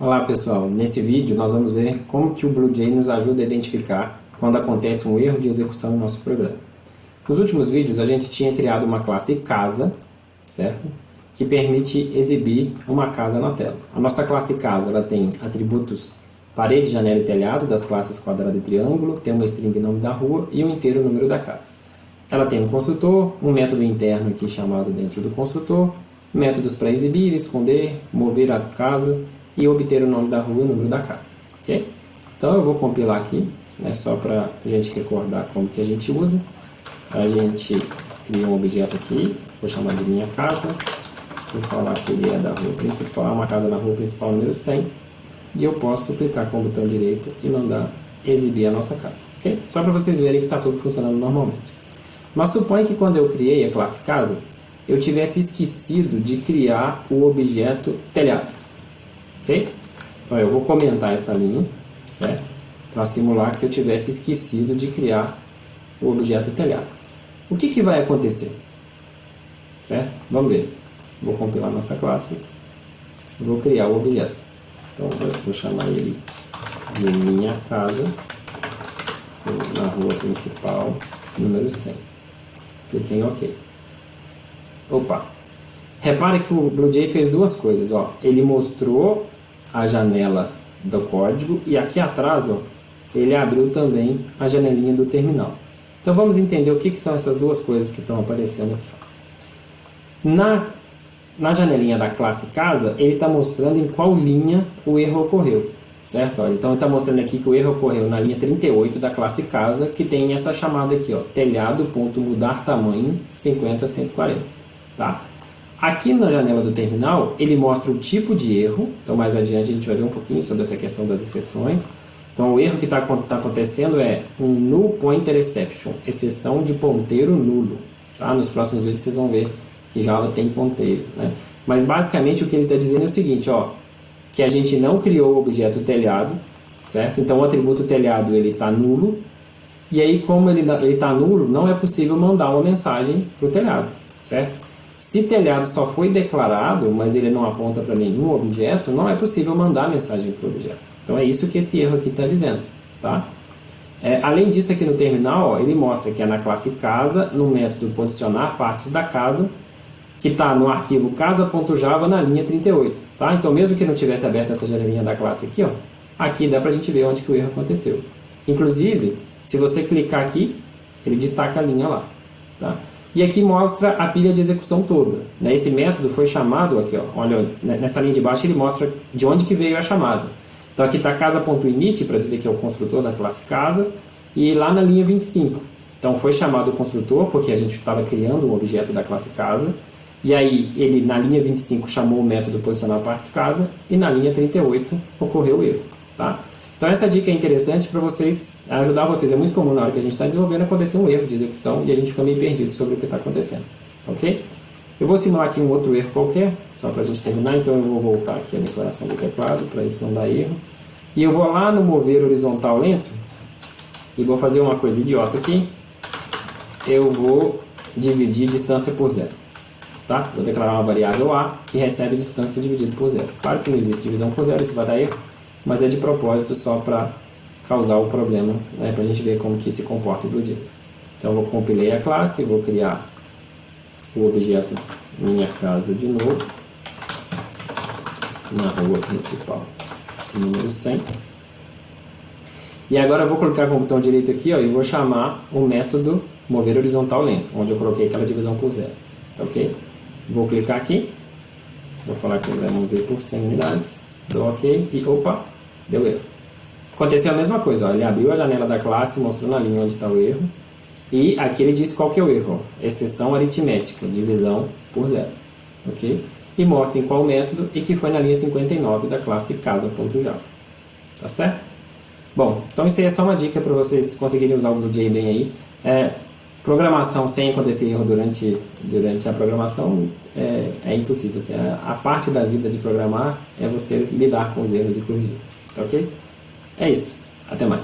Olá pessoal, nesse vídeo nós vamos ver como que o BlueJ nos ajuda a identificar quando acontece um erro de execução no nosso programa. Nos últimos vídeos a gente tinha criado uma classe casa, certo? Que permite exibir uma casa na tela. A nossa classe casa ela tem atributos parede, janela e telhado das classes quadrado e triângulo, tem uma string nome da rua e um inteiro número da casa. Ela tem um construtor, um método interno aqui chamado dentro do construtor, métodos para exibir, esconder, mover a casa e obter o nome da rua e o número da casa, ok? Então eu vou compilar aqui, né, só para a gente recordar como que a gente usa. A gente cria um objeto aqui, vou chamar de minha casa, vou falar que ele é da rua principal, uma casa na rua principal número 100, e eu posso clicar com o botão direito e mandar exibir a nossa casa, ok? Só para vocês verem que está tudo funcionando normalmente. Mas suponha que quando eu criei a classe casa, eu tivesse esquecido de criar o objeto telhado. Ok? Então eu vou comentar essa linha, certo? Para simular que eu tivesse esquecido de criar o objeto telhado. O que vai acontecer? Certo? Vamos ver. Vou compilar nossa classe. Vou criar o objeto. Então vou chamar ele de minha casa, na rua principal, número 100. Cliquei em OK. Opa! Repare que o BlueJ fez duas coisas. Ó. Ele mostrou a janela do código e aqui atrás ó, ele abriu também a janelinha do terminal. Então vamos entender o que são essas duas coisas que estão aparecendo aqui. Na janelinha da classe casa, ele está mostrando em qual linha o erro ocorreu. Certo? Ó, então ele está mostrando aqui que o erro ocorreu na linha 38 da classe casa, que tem essa chamada aqui, ó, telhado.mudar tamanho 50-140. Tá? Aqui na janela do terminal, ele mostra o tipo de erro. Então mais adiante a gente vai ver um pouquinho sobre essa questão das exceções. Então o erro que está acontecendo é um null pointer exception, exceção de ponteiro nulo. Tá? Nos próximos vídeos vocês vão ver que Java tem ponteiro. Né? Mas basicamente o que ele está dizendo é o seguinte, ó, que a gente não criou o objeto telhado, certo? Então o atributo telhado ele está nulo. E aí como ele está nulo, não é possível mandar uma mensagem para o telhado, certo? Se telhado só foi declarado, mas ele não aponta para nenhum objeto, não é possível mandar mensagem para o objeto. Então é isso que esse erro aqui está dizendo. Tá? Além disso, aqui no terminal, ó, ele mostra que é na classe casa, no método posicionar partes da casa, que está no arquivo casa.java na linha 38. Tá? Então mesmo que não tivesse aberto essa janelinha da classe aqui, ó, aqui dá para a gente ver onde que o erro aconteceu. Inclusive, se você clicar aqui, ele destaca a linha lá. Tá? E aqui mostra a pilha de execução toda. Né? Esse método foi chamado, aqui, ó, olha, nessa linha de baixo ele mostra de onde que veio a chamada. Então aqui está casa.init para dizer que é o construtor da classe casa, e lá na linha 25. Então foi chamado o construtor porque a gente estava criando um objeto da classe casa, e aí ele na linha 25 chamou o método posicionar parte casa, e na linha 38 ocorreu o erro. Tá? Então essa dica é interessante para vocês, ajudar vocês. É muito comum na hora que a gente está desenvolvendo acontecer um erro de execução e a gente fica meio perdido sobre o que está acontecendo. Ok? Eu vou simular aqui um outro erro qualquer, só para a gente terminar. Então eu vou voltar aqui a declaração do teclado, para isso não dar erro. E eu vou lá no mover horizontal lento e vou fazer uma coisa idiota aqui. Eu vou dividir distância por zero. Tá? Vou declarar uma variável A que recebe distância dividida por zero. Claro que não existe divisão por zero, isso vai dar erro. Mas é de propósito só para causar o problema, né, para a gente ver como que se comporta o BlueJ. Então eu vou compilar a classe, vou criar o objeto minha casa de novo, na rua principal, número 100. E agora eu vou clicar com o botão direito aqui, ó, e vou chamar o método mover horizontal lento, onde eu coloquei aquela divisão por zero. Tá, ok? Vou clicar aqui, vou falar que ele vai mover por 100 unidades. Dou OK e opa, deu erro. Aconteceu a mesma coisa, ó, ele abriu a janela da classe, mostrou na linha onde está o erro. E aqui ele diz qual que é o erro, ó, exceção aritmética, divisão por zero. Ok? E mostra em qual método e que foi na linha 59 da classe casa.java. Tá certo? Bom, então isso aí é só uma dica para vocês conseguirem usar o BlueJ bem aí. Programação sem acontecer erro durante a programação é impossível. Assim, a parte da vida de programar é você lidar com os erros e corrigi-los. Tá ok? É isso. Até mais.